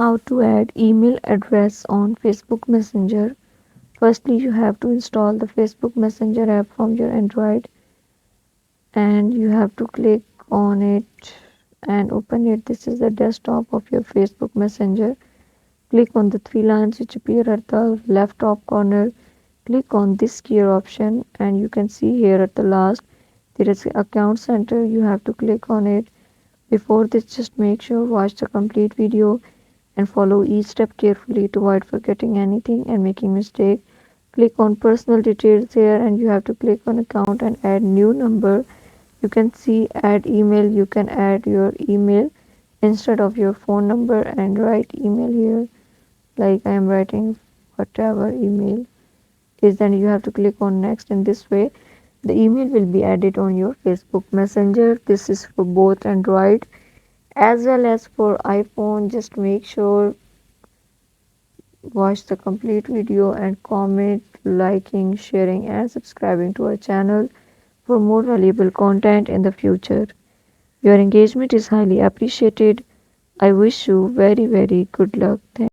How to add email address on Facebook Messenger. Firstly, you have to install the Facebook Messenger app from your Android, and you have to click on it and open it. This is the desktop of your Facebook Messenger. Click on the three lines which appear at the left top corner. Click on this gear option, and you can see here at the last there is account center. You have to click on it. Before this, just make sure watch the complete video and follow each step carefully to avoid forgetting anything and making mistake. Click on personal details here, and you have to click on account and add new number. You can see add email. You can add your email instead of your phone number and write email here, like I am writing whatever email is. Then you have to click on next, and this way the email will be added on your Facebook Messenger. This is for both Android as well as for iPhone. Just make sure watch the complete video and comment, liking, sharing and subscribing to our channel for more valuable content in the future. Your engagement is highly appreciated. I wish you very good luck. Thank